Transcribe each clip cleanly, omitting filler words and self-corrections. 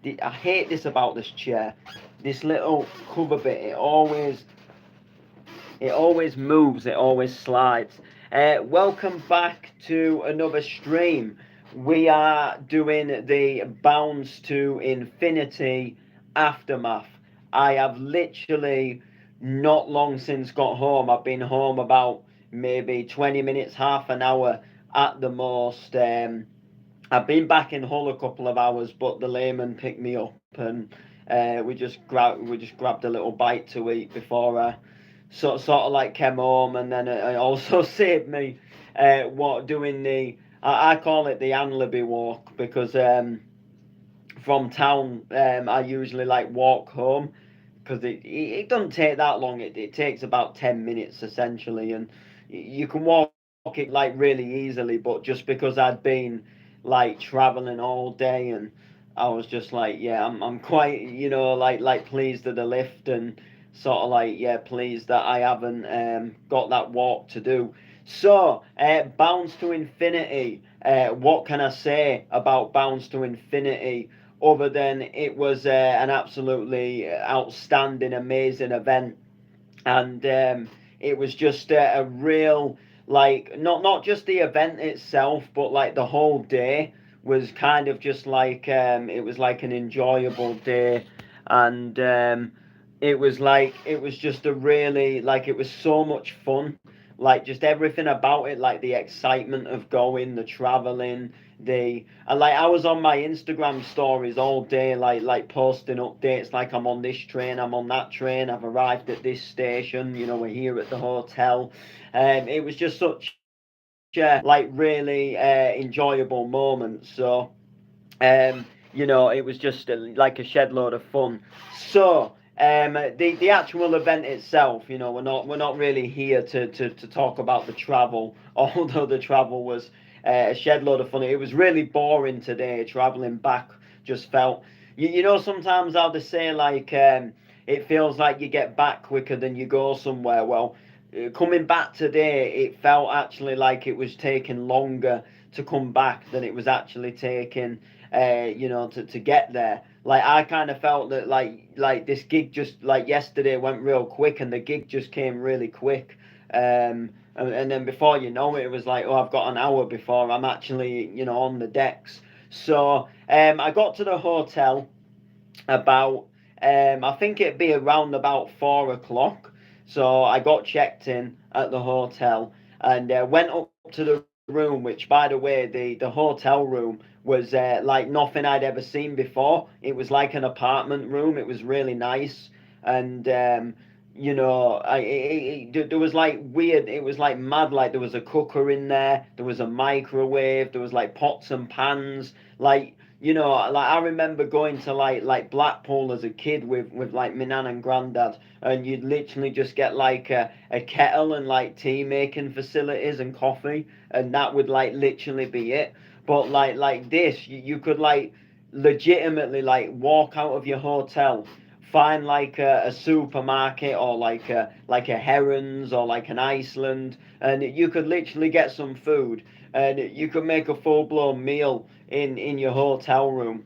I hate this about this chair. This little cover bit, it always moves, it always slides. Welcome back to another stream. We are doing the Bounds to Infinity aftermath. I have literally not long since got home. I've been home about maybe 20 minutes, half an hour at the most. I've been back in Hull a couple of hours, but the layman picked me up and we just grabbed a little bite to eat before I sort of like came home, and then it also saved me what doing the I call it the Anlaby walk because from town I usually like walk home because it doesn't take that long. It takes about 10 minutes essentially, and you can walk it like really easily. But just because I'd been like traveling all day, and I was just like, yeah, I'm quite like pleased at the lift, and sort of like yeah pleased that I haven't got that walk to do. So Bounds to Infinity. What can I say about Bounds to Infinity? Other than it was an absolutely outstanding, amazing event, and it was just a real like not just the event itself, but like the whole day was kind of just like it was like an enjoyable day, and it was just a really like it was so much fun, like just everything about it, like the excitement of going, the traveling, the and like I was on my Instagram stories all day, like posting updates, like I'm on this train, I'm on that train, I've arrived at this station, we're here at the hotel. It was just such like really enjoyable moment. So it was just like a shed load of fun. So the actual event itself, we're not really here to talk about the travel, although the travel was a shed load of fun. It was really boring today. Traveling back just felt, sometimes how they say like it feels like you get back quicker than you go somewhere. Well, coming back today, it felt actually like it was taking longer to come back than it was actually taking to get there. Like I kind of felt that like this gig just like yesterday went real quick, and the gig just came really quick. And then before you know it, it was like, oh, I've got an hour before I'm actually on the decks. So I got to the hotel about I think it'd be around about 4 o'clock. So I got checked in at the hotel and went up to the room, which by the way, the hotel room was like nothing I'd ever seen before. It was like an apartment room. It was really nice, and there was like weird. It was like mad. Like there was a cooker in there. There was a microwave. There was like pots and pans. Like I remember going to like Blackpool as a kid with like my nan and granddad, and you'd literally just get like a kettle and like tea making facilities and coffee, and that would like literally be it. But like this, you could like legitimately like walk out of your hotel, find like a supermarket or like a Herons or like an Iceland, and you could literally get some food, and you could make a full blown meal in your hotel room.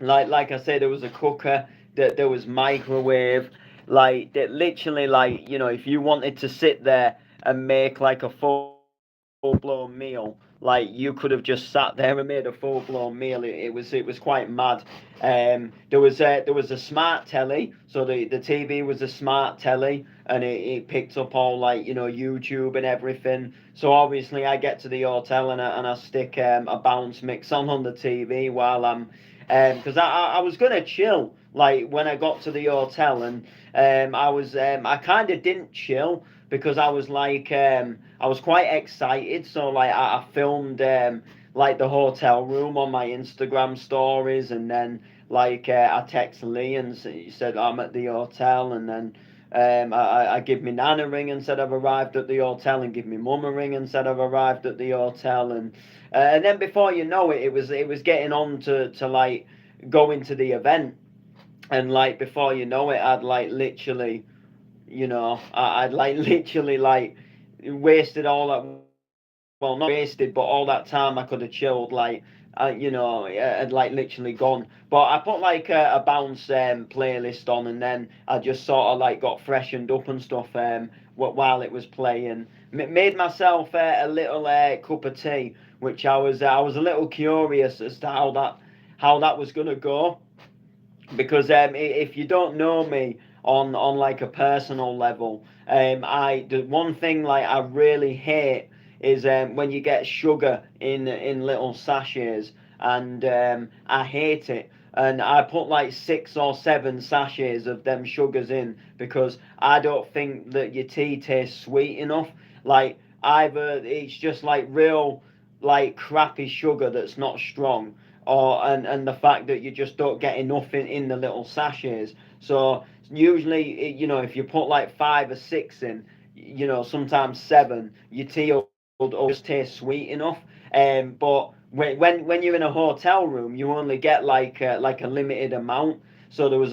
Like I said, there was a cooker, that there was microwave, like that literally like if you wanted to sit there and make like a full blown meal, like you could have just sat there and made a full blown meal. It was quite mad. There was a smart telly, so the TV was a smart telly, and it picked up all like YouTube and everything. So obviously I get to the hotel, and I stick a bounce mix on the TV while I'm because I was gonna chill like when I got to the hotel, and I kind of didn't chill because I was quite excited, so like I filmed like the hotel room on my Instagram stories, and then like I text Lee and said I'm at the hotel, and then I give me nan a ring and said I've arrived at the hotel, and give me mum a ring and said I've arrived at the hotel, and then before you know it, it was getting on to like going to the event, and like before you know it, I'd like literally, I'd like literally like wasted all that. Well, not wasted, but all that time I could have chilled. Like had like literally gone. But I put like a bounce playlist on, and then I just sort of like got freshened up and stuff while it was playing. Made myself a little cup of tea, which I was a little curious as to how that was gonna go, because if you don't know me on like a personal level, the one thing like I really hate is when you get sugar in little sachets, and I hate it. And I put like 6 or 7 sachets of them sugars in because I don't think that your tea tastes sweet enough. Like, either it's just like real like crappy sugar that's not strong, or and the fact that you just don't get enough in the little sachets. So usually, if you put like 5 or 6 in, sometimes 7, your tea will just taste sweet enough. But when you're in a hotel room, you only get like a limited amount. So there was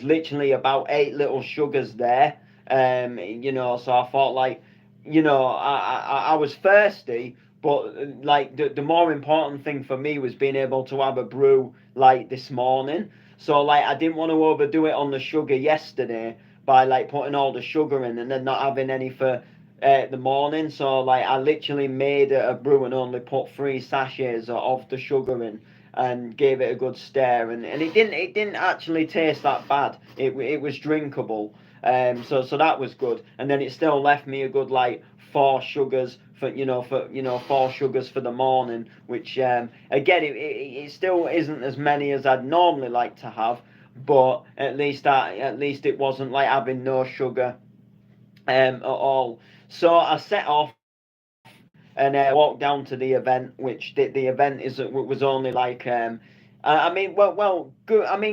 literally about 8 little sugars there. So I thought, like, I was thirsty, but like the more important thing for me was being able to have a brew like this morning. So like I didn't want to overdo it on the sugar yesterday by like putting all the sugar in and then not having any for the morning. So like I literally made a brew and only put 3 sachets of the sugar in and gave it a good stir, and it didn't actually taste that bad. It was drinkable. So that was good, and then it still left me a good like 4 sugars for 4 sugars for the morning, which again it still isn't as many as I'd normally like to have, but at least it wasn't like having no sugar at all. So I set off and walked down to the event, which the event was only like I mean,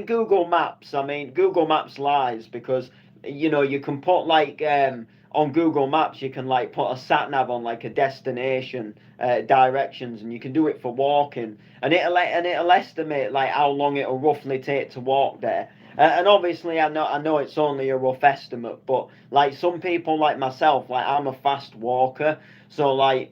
Google Maps. I mean, Google Maps lies, because you can put like on Google Maps you can like put a sat nav on like a destination directions, and you can do it for walking, and it'll estimate like how long it'll roughly take to walk there. And obviously, I know it's only a rough estimate, but like some people like myself, like I'm a fast walker, so like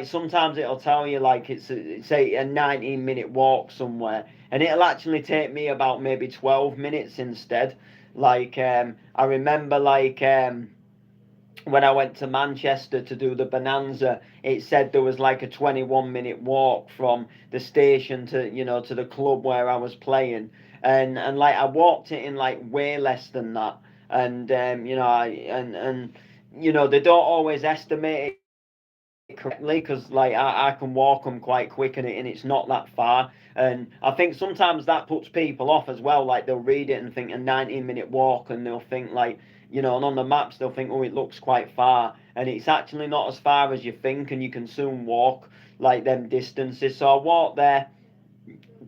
sometimes it'll tell you like say a 19-minute walk somewhere, and it'll actually take me about maybe 12 minutes instead. Like I remember like when I went to Manchester to do the Bonanza, it said there was like a 21-minute walk from the station to the club where I was playing, and like I walked it in like way less than that, and they don't always estimate correctly, because like I can walk them quite quick, and it's not that far, and I think sometimes that puts people off as well. Like they'll read it and think a 19-minute walk, and they'll think like, and on the maps they'll think, oh, it looks quite far, and it's actually not as far as you think, and you can soon walk like them distances. So I walked there,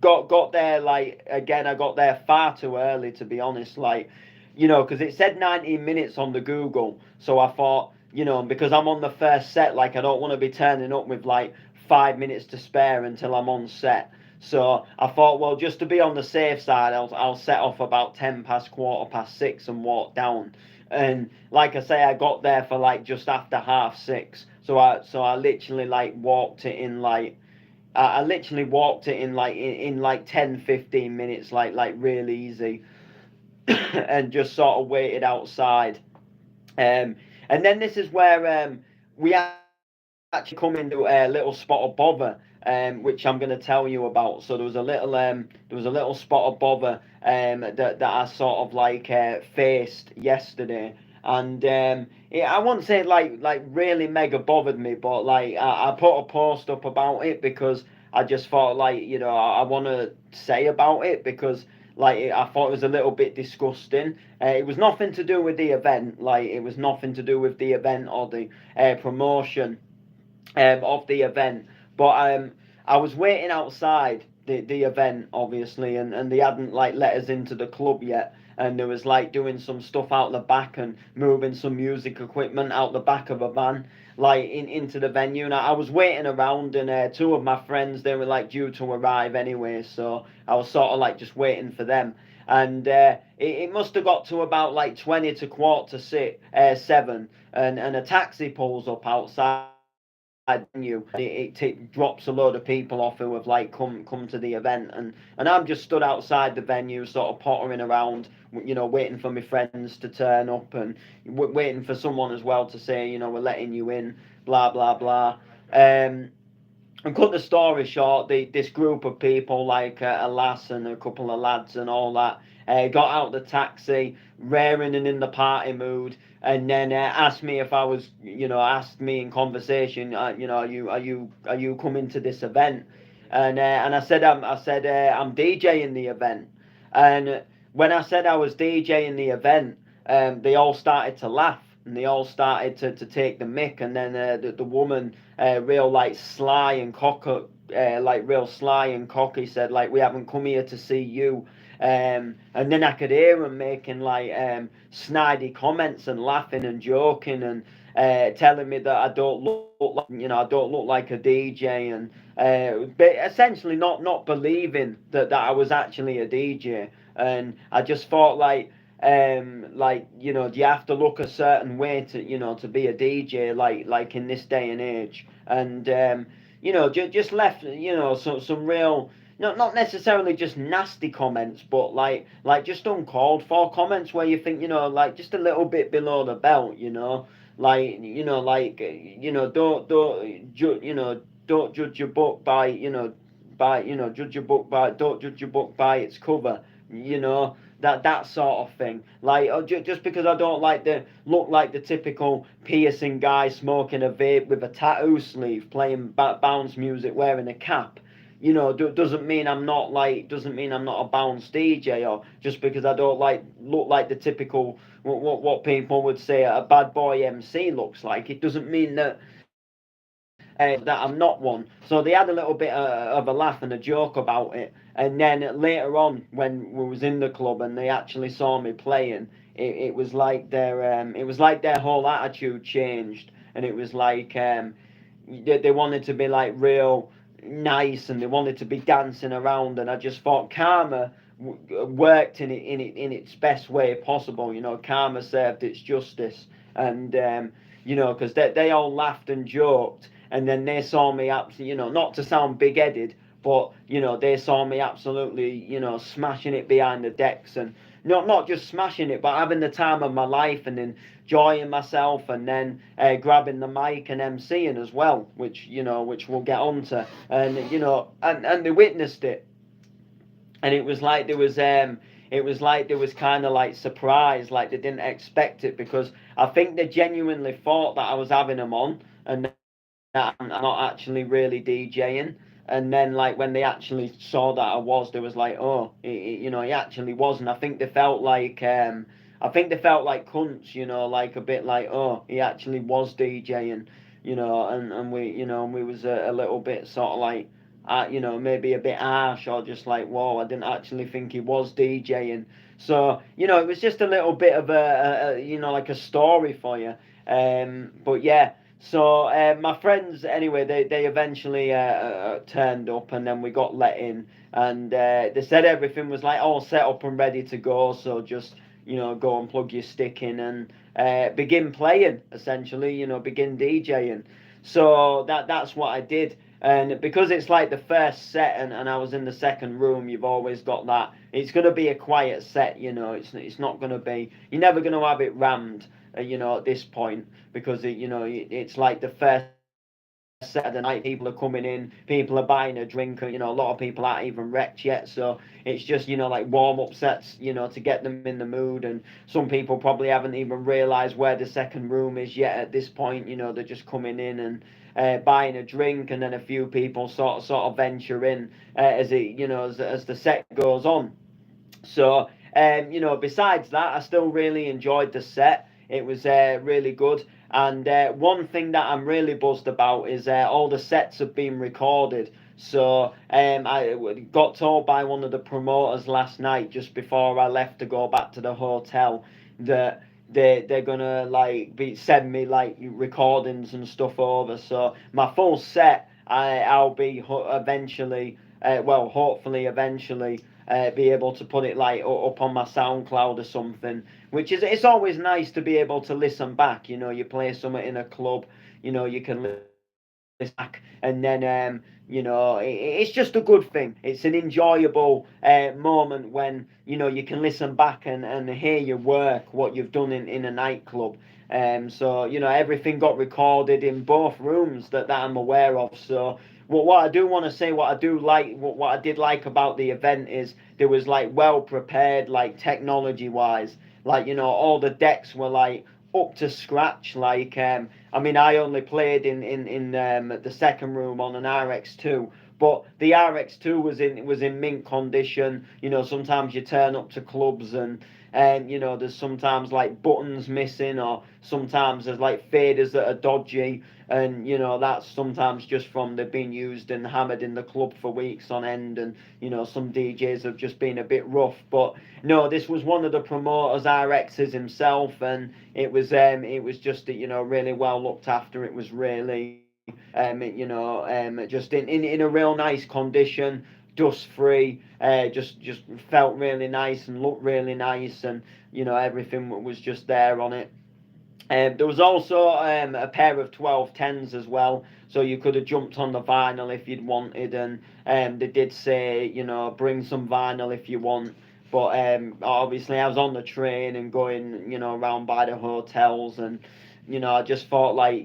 got there, like, again, I got there far too early, to be honest, like, because it said 19 minutes on the Google. So I thought, because I'm on the first set, like I don't want to be turning up with like 5 minutes to spare until I'm on set. So I thought, well, just to be on the safe side, I'll set off about 10 past, 6:15, and walk down. And like I say, I got there for like just after 6:30. So I literally like walked it in like I literally walked it in like 10-15 minutes, like really easy, and just sort of waited outside. And then this is where we actually come into a little spot of bother, which I'm going to tell you about. So there was a little spot of bother that I sort of like faced yesterday, and I wouldn't say it like really mega bothered me, but like I put a post up about it because I just thought, like, I want to say about it, because like I thought it was a little bit disgusting. It was nothing to do with the event, like it was nothing to do with the event or the promotion of the event. But I was waiting outside the event, obviously, and they hadn't like let us into the club yet. And there was like doing some stuff out the back and moving some music equipment out the back of a van, like into the venue. And I was waiting around, and 2 of my friends, they were like due to arrive anyway, so I was sort of like just waiting for them. And it must have got to about like 20 to quarter to 7, and a taxi pulls up outside venue, and it drops a load of people off who have like come to the event, and I'm just stood outside the venue, sort of pottering around, waiting for my friends to turn up, and waiting for someone as well to say, we're letting you in, blah blah blah. And cut the story short, this group of people, like a lass and a couple of lads and all that, got out the taxi, raring and in the party mood, and then asked me if I was, asked me in conversation, are you coming to this event? And I said I'm DJing the event, and when I said I was DJing the event, they all started to laugh and they all started to take the mick, and then the woman, real like sly and cocky, real sly and cocky, said like, we haven't come here to see you. And then I could hear them making like snidey comments and laughing and joking, and telling me that I don't look like, I don't look like a DJ, and but essentially not believing that I was actually a DJ. And I just thought do you have to look a certain way to be a DJ, like in this day and age? And just left, some real, not necessarily just nasty comments, but like just uncalled for comments where you think, like just a little bit below the belt, don't judge your book by, judge your book by, don't judge your book by its cover, that sort of thing. Like, just because I don't look like the typical piercing guy smoking a vape with a tattoo sleeve, playing bounce music, wearing a cap, doesn't mean I'm not a bounce DJ. Or just because I don't look like the typical, what people would say a bad boy MC looks like, it doesn't mean that I'm not one. So they had a little bit of a laugh and a joke about it. And then later on, when we was in the club and they actually saw me playing, it was like their whole attitude changed, and it was like they wanted to be like real nice, and they wanted to be dancing around. And I just thought karma worked in its best way possible. Karma served its justice, and because they all laughed and joked, and then they saw me not to sound big-headed, but they saw me absolutely, smashing it behind the decks, and not just smashing it, but having the time of my life and enjoying myself, and then grabbing the mic and emceeing as well, which we'll get onto, and and they witnessed it, and it was like there was kind of like surprise, like they didn't expect it, because I think they genuinely thought that I was having them on, and that I'm not actually really DJing. And then, like, when they actually saw that I was, they was like, oh, he actually was. And I think they felt like, cunts, like a bit like, oh, he actually was DJing, and we was a little bit sort of like, maybe a bit harsh, or just like, whoa, I didn't actually think he was DJing. So, it was just a little bit of like a story for you. But yeah. So my friends, anyway, they eventually turned up, and then we got let in, and they said everything was like all set up and ready to go. So just go and plug your stick in and begin playing, essentially. Begin DJing. So that's what I did. And because it's like the first set, and I was in the second room, you've always got that. It's going to be a quiet set, It's not going to be. You're never going to have it rammed, at this point, because it's like the first set of the night. People are coming in, people are buying a drink, a lot of people aren't even wrecked yet. So it's just like warm up sets, to get them in the mood. And some people probably haven't even realised where the second room is yet at this point. They're just coming in and buying a drink, and then a few people sort of venture in as it as the set goes on. So besides that, I still really enjoyed the set. It was really good. And one thing that I'm really buzzed about is all the sets have been recorded. So I got told by one of the promoters last night, just before I left to go back to the hotel, that they're gonna send me like recordings and stuff over. So my full set, I'll be eventually, hopefully eventually, be able to put it like up on my SoundCloud or something. Which is, it's always nice to be able to listen back. You play something in a club, you can back, and then it's just a good thing. It's an enjoyable moment when you can listen back and hear your work, what you've done in a nightclub. So everything got recorded in both rooms that I'm aware of. So what I do want to say, what I do like, what I did like about the event is there was like well prepared, like technology wise, like all the decks were like up to scratch. Like I mean, I only played in the second room on an RX2, but the RX2 was in mint condition. Sometimes you turn up to clubs and there's sometimes like buttons missing, or sometimes there's like faders that are dodgy, and that's sometimes just from they've been used and hammered in the club for weeks on end, and some DJs have just been a bit rough. But no, this was one of the promoters RXs himself, and it was just really well looked after. It was really just in a real nice condition, dust free. Just felt really nice and looked really nice, and everything was just there on it. There was also a pair of 1210s as well, so you could have jumped on the vinyl if you'd wanted, and they did say, bring some vinyl if you want. But obviously, I was on the train and going, around by the hotels, and I just thought like,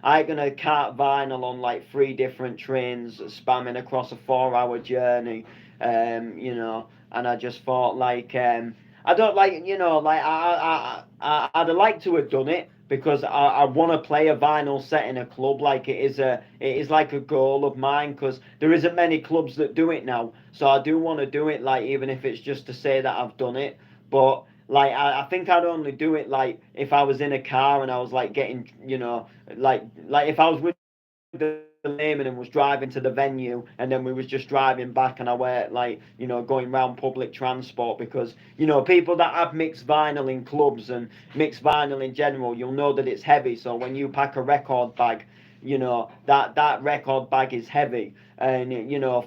I ain't gonna cart vinyl on like three different trains, spamming across a 4 hour journey, and I just thought like, I don't like, like I'd have liked to have done it because I want to play a vinyl set in a club. Like it is like a goal of mine because there isn't many clubs that do it now. So I do want to do it, like even if it's just to say that I've done it. But like I think I'd only do it like if I was in a car and I was like getting, like if I was with the layman and was driving to the venue, and then we was just driving back, and I were like going round public transport, because people that have mixed vinyl in clubs and mixed vinyl in general, you'll know that it's heavy. So when you pack a record bag, that record bag is heavy. And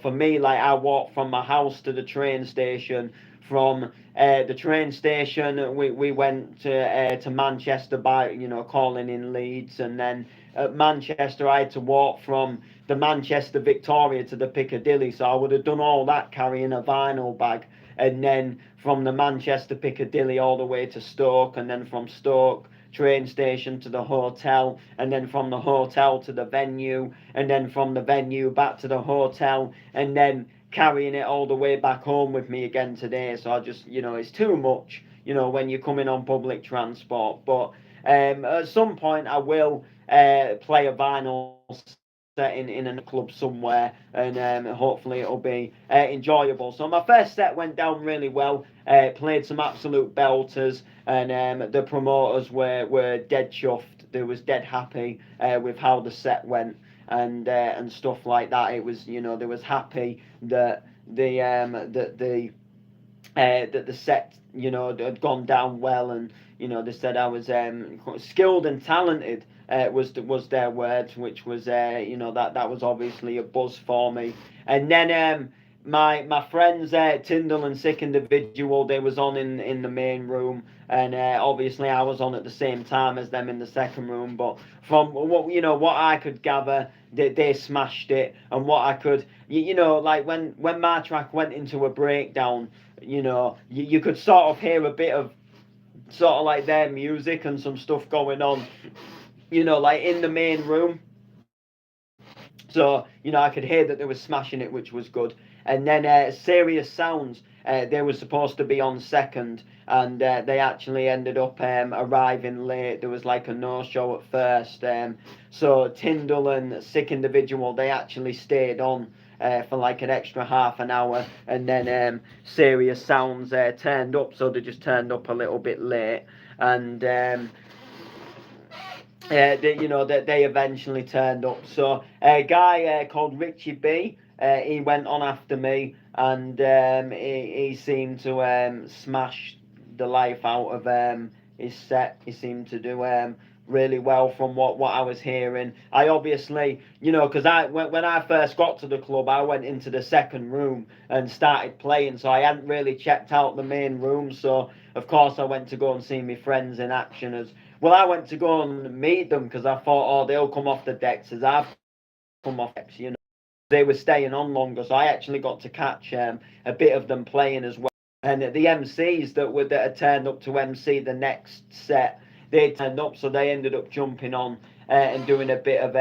for me, like I walked from my house to the train station. From the train station, we went to Manchester by calling in Leeds, and then at Manchester I had to walk from the Manchester Victoria to the Piccadilly. So I would have done all that carrying a vinyl bag, and then from the Manchester Piccadilly all the way to Stoke, and then from Stoke train station to the hotel, and then from the hotel to the venue, and then from the venue back to the hotel, and then carrying it all the way back home with me again today. So I just, it's too much, when you're coming on public transport. But at some point, I will play a vinyl set in a club somewhere, and hopefully it'll be enjoyable. So my first set went down really well. Played some absolute belters, and the promoters were dead chuffed. They was dead happy with how the set went, and stuff like that. It was, they was happy that the set had gone down well, and they said I was skilled and talented, was their words, which was that was obviously a buzz for me. And then my friends Tyndall and Sick Individual, they was on in the main room, and obviously I was on at the same time as them in the second room. But from what I could gather, they smashed it. And what I could, like when my track went into a breakdown, you could sort of hear a bit of sort of like their music and some stuff going on, like in the main room. So, I could hear that they were smashing it, which was good. And then Serious Sounds, they were supposed to be on second, and they actually ended up arriving late. There was like a no-show at first. So Tyndall and Sick Individual, they actually stayed on for like an extra half an hour, and then Serious Sounds turned up, so they just turned up a little bit late. And they eventually turned up. So a guy called Richie B, he went on after me, and he seemed to smash the life out of his set. He seemed to do really well from what I was hearing. I obviously, because when I first got to the club, I went into the second room and started playing, so I hadn't really checked out the main room. So of course I went to go and see my friends in action as well. I went to go and meet them because I thought, oh, they'll come off the decks as I've come off, you know, they were staying on longer, so I actually got to catch a bit of them playing as well. And the MCs that had turned up to MC the next set, they turned up, so they ended up jumping on and doing a bit of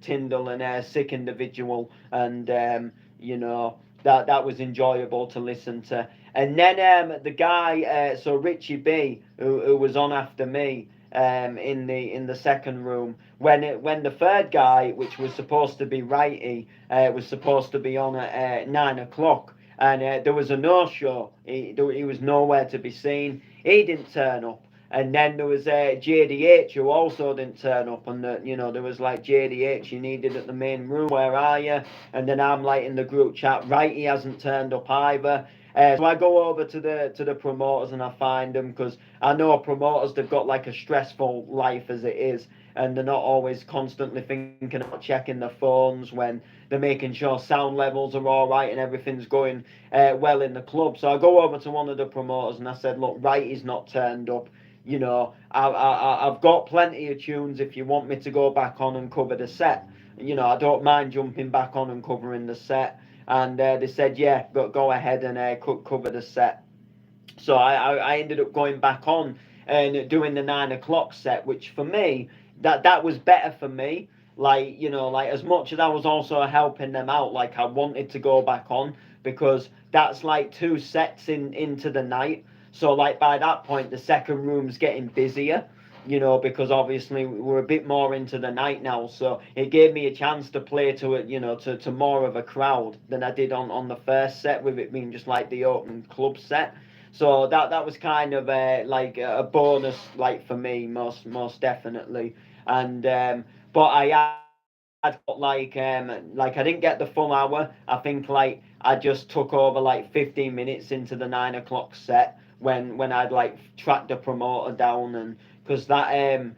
Tyndall and Sick Individual, and you know, that was enjoyable to listen to. And then the guy, so Richie B, who was on after me, in the second room, when the third guy, which was supposed to be righty, was supposed to be on at 9 o'clock, and there was a no-show. He was nowhere to be seen. He didn't turn up. And then there was JDH, who also didn't turn up, and you know, there was like, JDH, you needed at the main room, where are you? And then I'm like in the group chat, right, he hasn't turned up either. So I go over to the promoters and I find them, because I know promoters, they've got like a stressful life as it is, and they're not always constantly thinking about checking their phones when they're making sure sound levels are all right and everything's going well in the club. So I go over to one of the promoters and I said, look, Righty's not turned up. You know, I've got plenty of tunes if you want me to go back on and cover the set. You know, I don't mind jumping back on and covering the set. And they said, yeah, go ahead and cover the set. So I ended up going back on and doing the 9 o'clock set, which for me, that was better for me. Like, you know, like, as much as I was also helping them out, like, I wanted to go back on, because that's like 2 sets into the night. So like, by that point, the second room's getting busier, you know, because obviously we're a bit more into the night now. So it gave me a chance to play to it, you know, to more of a crowd than I did on the first set, with it being just like the open club set. So that was kind of like a bonus, like, for me, most definitely. And but I had got like I didn't get the full hour. I think like I just took over like 15 minutes into the 9 o'clock set, when I'd like tracked the promoter down, and because that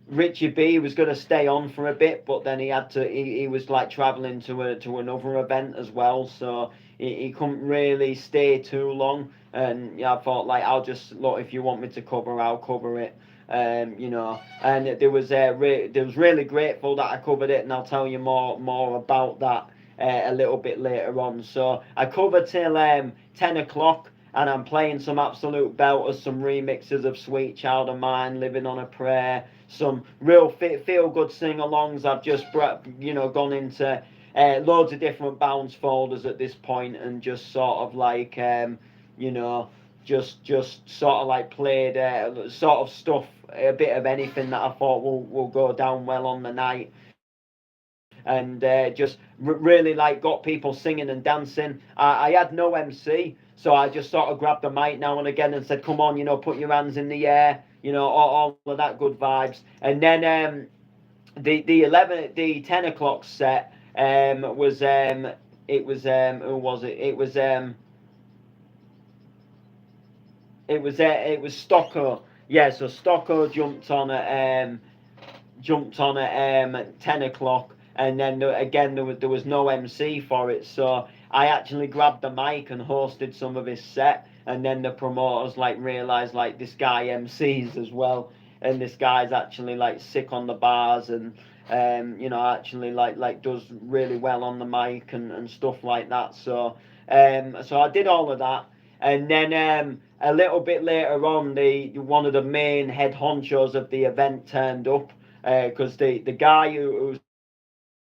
Richie B was going to stay on for a bit, but then he was like traveling to another event as well, so he couldn't really stay too long. And yeah, I thought, like, I'll just, look, if you want me to cover, I'll cover it. You know, and there was really grateful that I covered it, and I'll tell you more about that a little bit later on. So I covered till 10 o'clock, and I'm playing some absolute belters, some remixes of Sweet Child of Mine, Living on a Prayer, some real feel good sing-alongs. I've just gone into loads of different bounce folders at this point, and just sort of like you know, just sort of like played sort of stuff, a bit of anything that I thought will go down well on the night, and just really like got people singing and dancing. I had no MC, so I just sort of grabbed the mic now and again and said, come on, you know, put your hands in the air, you know, all of that good vibes. And then the 10 o'clock set was it was who was it? It was Stocko. Yeah, so Stocko jumped on at 10 o'clock, and then again there was no MC for it, so I actually grabbed the mic and hosted some of his set, and then the promoters like realized, like, this guy MCs as well, and this guy's actually like sick on the bars, and you know, actually like does really well on the mic and stuff like that. So so I did all of that, and then a little bit later on, the one of the main head honchos of the event turned up, because the guy who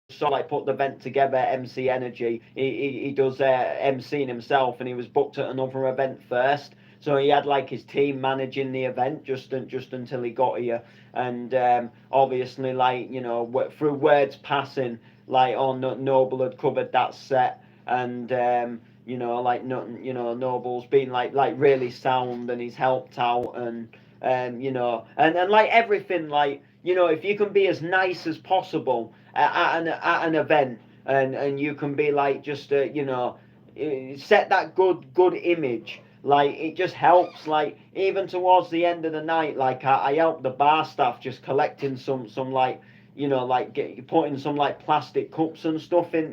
sort of like put the event together, MC Energy, he does MCing himself, and he was booked at another event first. So he had like his team managing the event just until he got here, and obviously, like, you know, through words passing, like, oh, Noble had covered that set, and you know, like, Noble's been like really sound, and he's helped out, and you know, and like everything, like, you know, if you can be as nice as possible at an event, and you can be like, just you know, set that good image, like, it just helps. Like, even towards the end of the night, like, I helped the bar staff just collecting some like, you know, like putting some like plastic cups and stuff in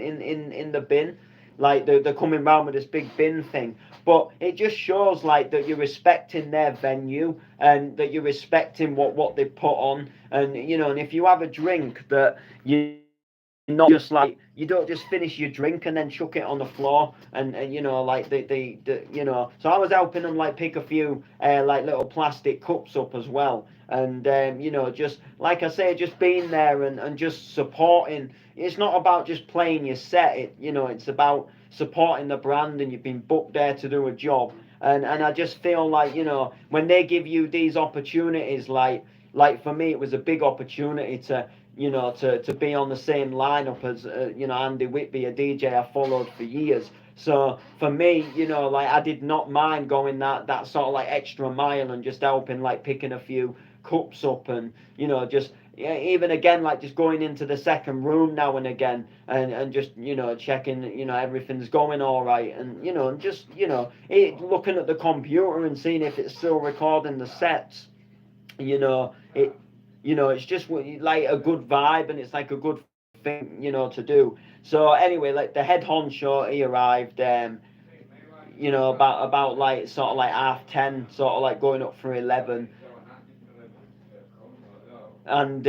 the bin. Like, they're coming round with this big bin thing, but it just shows, like, that you're respecting their venue, and that you're respecting what they put on, and you know, and if you have a drink that you not just like you don't just finish your drink and then chuck it on the floor and you know like the you know. So I was helping them like pick a few like little plastic cups up as well, and you know, just like I say, just being there and just supporting. It's not about just playing your set, it, you know, it's about supporting the brand, and you've been booked there to do a job. And I just feel like, you know, when they give you these opportunities, like for me it was a big opportunity to, you know, to be on the same lineup as you know, Andy Whitby, a DJ I followed for years. So for me, you know, like I did not mind going that sort of like extra mile and just helping, like picking a few cups up, and you know, just yeah, even again like just going into the second room now and again, and just, you know, checking, you know, everything's going all right, and you know, and just, you know, looking at the computer and seeing if it's still recording the sets, you know, you know, it's just like a good vibe, and it's like a good thing, you know, to do. So anyway, like the head honcho, he arrived, you know, about like sort of like 10:30, sort of like going up for 11, and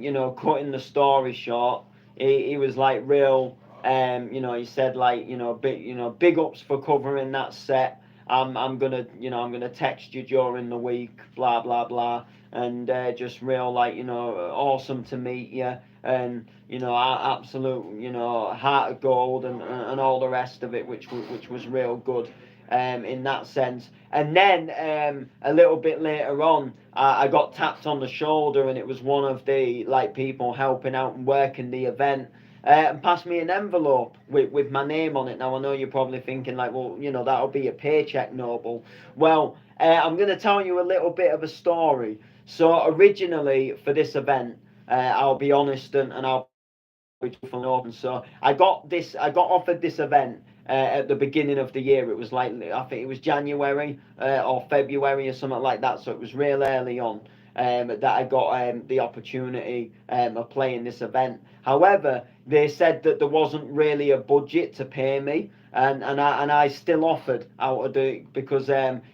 you know, cutting the story short, he was like real. You know, he said like, you know, big ups for covering that set. I'm gonna, you know, I'm gonna text you during the week, blah blah blah, and just real like, you know, awesome to meet you, and you know, absolute, you know, heart of gold, and all the rest of it, which was real good. In that sense. And then a little bit later on, I got tapped on the shoulder, and it was one of the like people helping out and working the event. And passed me an envelope with my name on it. Now I know you're probably thinking like, well, you know, that'll be a paycheck, Noble. Well, I'm going to tell you a little bit of a story. So originally for this event, I'll be honest, and I'll from open. So I got offered this event at the beginning of the year. It was like, I think it was January or February or something like that. So it was real early on that I got the opportunity of playing this event. However, they said that there wasn't really a budget to pay me. And I still offered out of the, because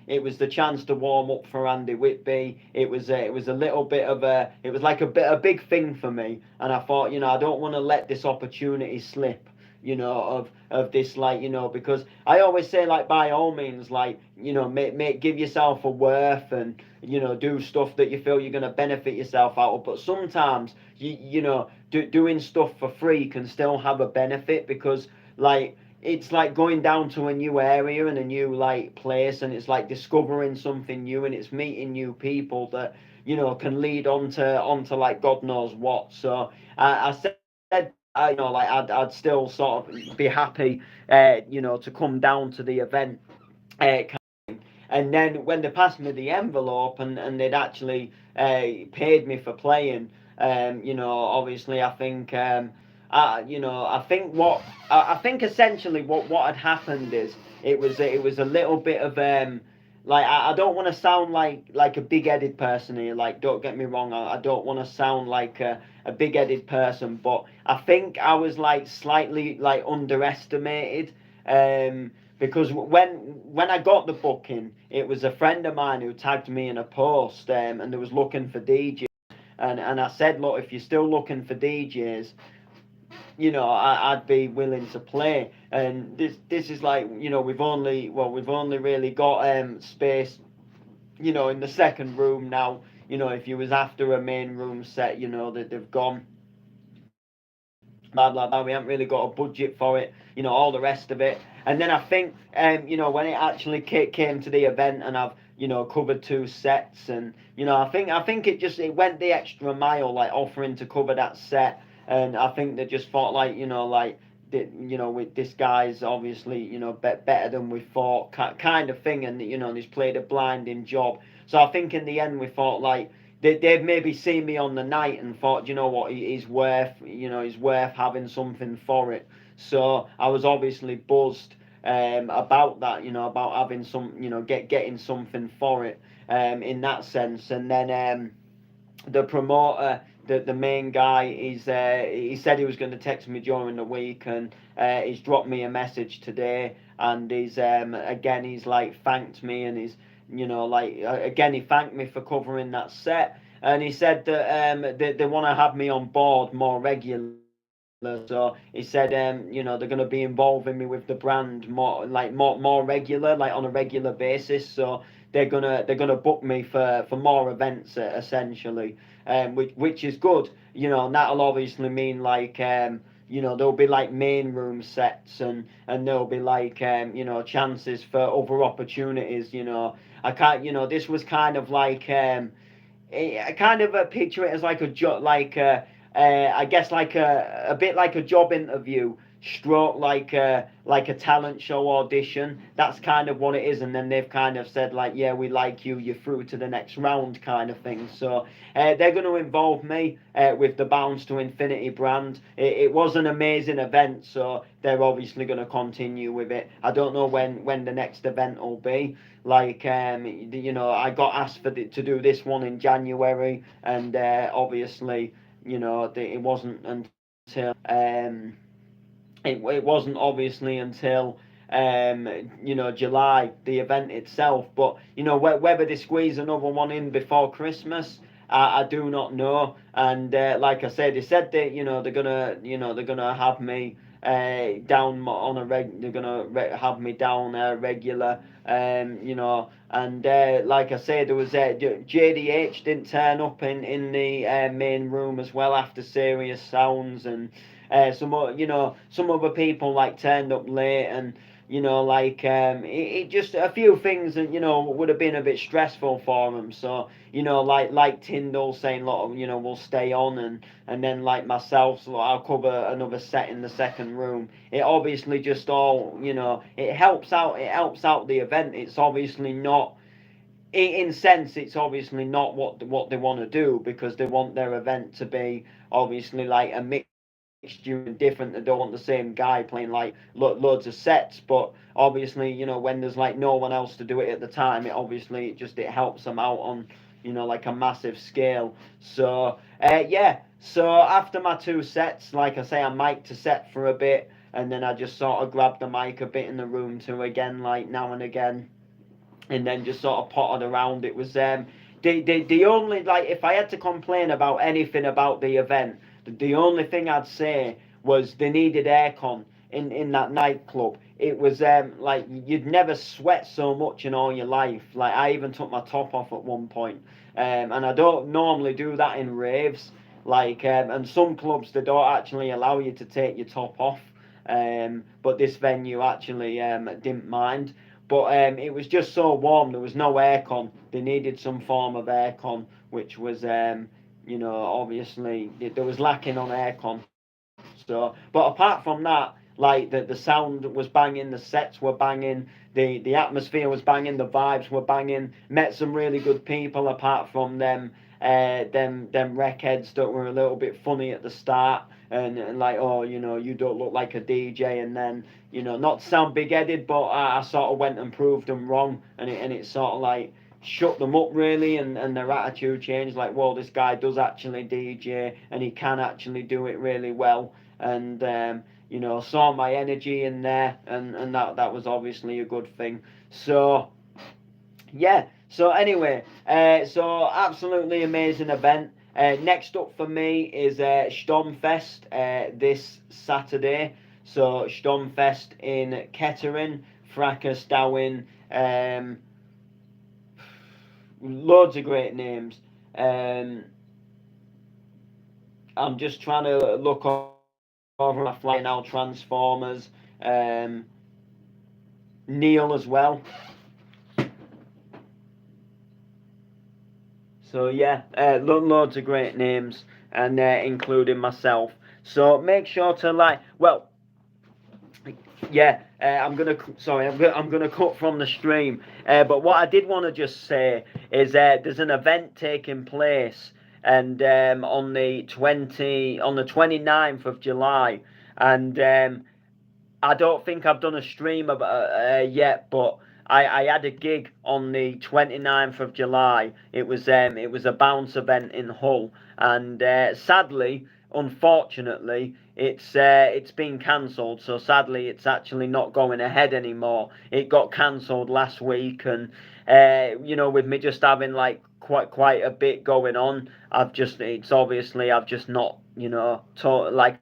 it was the chance to warm up for Andy Whitby. It was a little bit of a, it was like a big thing for me, and I thought, you know, I don't want to let this opportunity slip, you know, of this, like, you know, because I always say, like, by all means, like, you know, give yourself a worth, and you know, do stuff that you feel you're going to benefit yourself out of. But sometimes you know, doing stuff for free can still have a benefit, because like it's like going down to a new area and a new like place, and it's like discovering something new, and it's meeting new people that, you know, can lead onto like God knows what. So I said, you know, like I'd still sort of be happy, you know, to come down to the event. Uh, and then when they passed me the envelope, and they'd actually paid me for playing, you know, obviously I think, you know, I think I think essentially what had happened is it was a little bit of like I don't want to sound like a big-headed person here. Like, don't get me wrong, I don't want to sound like a big-headed person, but I think I was like slightly like underestimated. Because when I got the booking, it was a friend of mine who tagged me in a post, and they was looking for DJs, and I said, look, if you're still looking for DJs, you know, I'd be willing to play. And this is like, you know, we've only really got space, you know, in the second room now. You know, if you was after a main room set, you know, that they've gone, blah blah blah. We haven't really got a budget for it, you know, all the rest of it. And then I think, you know, when it actually came to the event, and I've, you know, covered two sets, and you know, I think it went the extra mile, like offering to cover that set. And I think they just thought, like, you know, like, you know, with this guy's obviously, you know, better than we thought, kind of thing, and you know, and he's played a blinding job. So I think in the end we thought like they've maybe seen me on the night and thought, you know what, he's worth, you know, he's worth having something for it. So I was obviously buzzed about that, you know, about having some, you know, getting something for it, in that sense. And then the promoter, the main guy, he said he was going to text me during the week, and he's dropped me a message today, and he's again, he's like thanked me, and he's, you know, like again, he thanked me for covering that set, and he said that they want to have me on board more regularly. So he said, they're going to be involving me with the brand more regular, like on a regular basis. So they're gonna book me for more events, essentially, which is good. And that'll obviously mean like, there'll be like main room sets, and there'll be like, chances for other opportunities. I can't, this was kind of like, I kind of picture it as like a job, I guess like a bit like a job interview, stroke like a talent show audition. That's kind of what it is, and then they've kind of said like, yeah, we like you, you're through to the next round, kind of thing. So they're going to involve me with the Bounce to Infinity brand. It was an amazing event, so they're obviously going to continue with it. I don't know when the next event will be. Like, I got asked to do this one in January, and obviously, it wasn't until it wasn't obviously until July, the event itself. But whether they squeeze another one in before Christmas, I do not know. And like I said, they said that they're gonna have me down on a they're gonna have me down regular. And like I said, there was JDH didn't turn up in the main room as well after Serious Sounds, and some other people like turned up late, and like it just a few things that would have been a bit stressful for them. So like Tyndall saying, look, we'll stay on, and then like myself, so I'll cover another set in the second room. It obviously just all it helps out. It helps out the event. It's obviously not. In sense, it's obviously not what they want to do, because they want their event to be obviously like a mix and different. They don't want the same guy playing like loads of sets. But obviously, when there's like no one else to do it at the time, it helps them out on like a massive scale. So yeah. So after my two sets, like I say, I mic'd to set for a bit, and then I just sort of grabbed the mic a bit in the room too, again, like now and again, and then just sort of potted around. It was the only, like, if I had to complain about anything about the event, the only thing I'd say was they needed aircon in that nightclub. It was like you'd never sweat so much in all your life. Like, I even took my top off at one point, and I don't normally do that in raves. Like, and some clubs they don't actually allow you to take your top off. But this venue actually didn't mind. But it was just so warm. There was no aircon. They needed some form of aircon, which was, obviously there was lacking on aircon. So, but apart from that, like the sound was banging, the sets were banging, the atmosphere was banging, the vibes were banging. Met some really good people. Apart from them wreckheads that were a little bit funny at the start, and like, oh, you don't look like a DJ, and then not to sound big headed, but I sort of went and proved them wrong, and it sort of like shut them up really, and their attitude changed. Like, well, this guy does actually DJ, and he can actually do it really well, and saw my energy in there, and that was obviously a good thing. So yeah. So anyway, so absolutely amazing event. Next up for me is Sturmfest this Saturday. So Sturmfest in Kettering, Frackersdown, loads of great names. Um, I'm just trying to look over my fly now. Transformers, um, Neil as well. So yeah, loads of great names, and including myself. So make sure to like. Well, yeah, I'm gonna cut from the stream. But what I did want to just say is there's an event taking place, and on the 29th of July, and I don't think I've done a stream about yet, but I had a gig on the 29th of July. It was a bounce event in Hull, and sadly, unfortunately, it's been cancelled. So sadly, it's actually not going ahead anymore. It got cancelled last week, and with me just having like quite a bit going on, I've just not like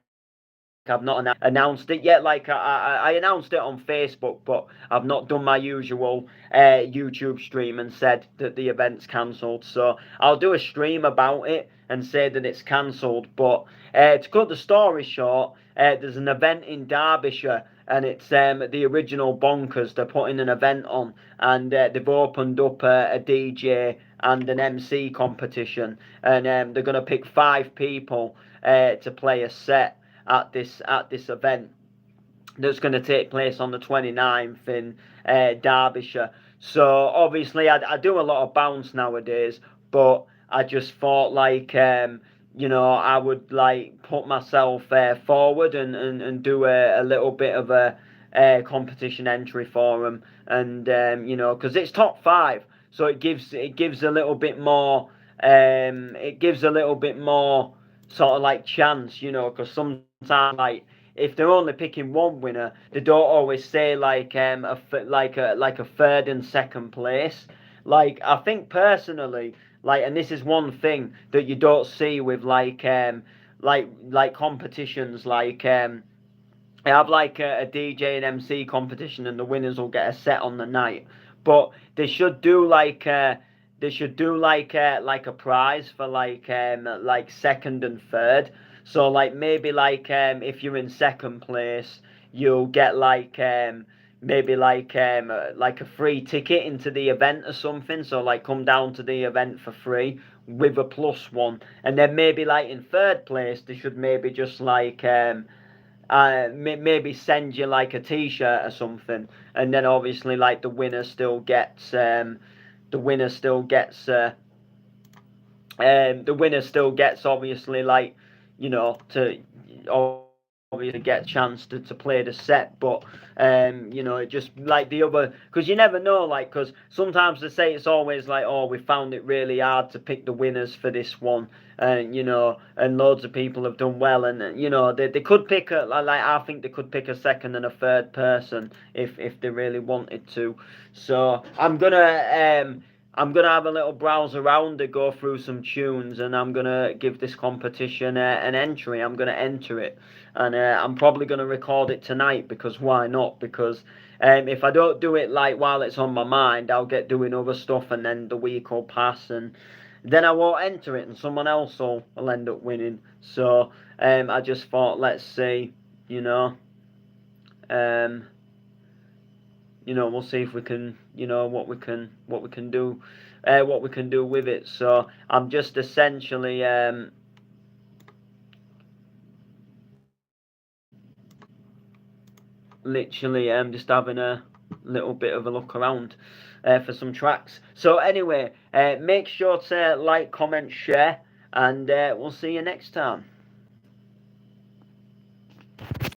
I've not announced it yet. Like I announced it on Facebook, but I've not done my usual YouTube stream and said that the event's cancelled. So I'll do a stream about it and say that it's cancelled. But to cut the story short, there's an event in Derbyshire, and it's the original Bonkers. They're putting an event on, and they've opened up a DJ and an MC competition, and they're going to pick 5 people to play a set at this event that's going to take place on the 29th in Derbyshire. So obviously I do a lot of bounce nowadays, but I just thought like I would like put myself forward and do a little bit of a competition entry for them, and because it's top 5, so it gives a little bit more it gives a little bit more sort of like chance, because sometimes like if they're only picking one winner, they don't always say like a third and second place. Like I think personally, like, and this is one thing that you don't see with like competitions I have like a DJ and MC competition, and the winners will get a set on the night. But they should do like a prize for like second and third. So like maybe if you're in second place, you'll get maybe like a free ticket into the event or something. So like come down to the event for free with a +1, and then maybe like in third place they should maybe just maybe send you like a t-shirt or something, and then obviously like the winner still gets obviously like to obviously get a chance to play the set. But it just like the other, because you never know, like, because sometimes they say it's always like, oh, we found it really hard to pick the winners for this one, and loads of people have done well, and they could pick I think they could pick a second and a third person if they really wanted to. So I'm gonna have a little browse around to go through some tunes, and I'm gonna give this competition an entry. I'm gonna enter it, and I'm probably gonna record it tonight, because why not? Because if I don't do it like while it's on my mind, I'll get doing other stuff, and then the week will pass, and then I won't enter it, and someone else will end up winning. So I just thought, let's see, um, we'll see if we can, what we can do, what we can do with it. So I'm just essentially, literally, just having a little bit of a look around for some tracks. So anyway, make sure to like, comment, share, and we'll see you next time.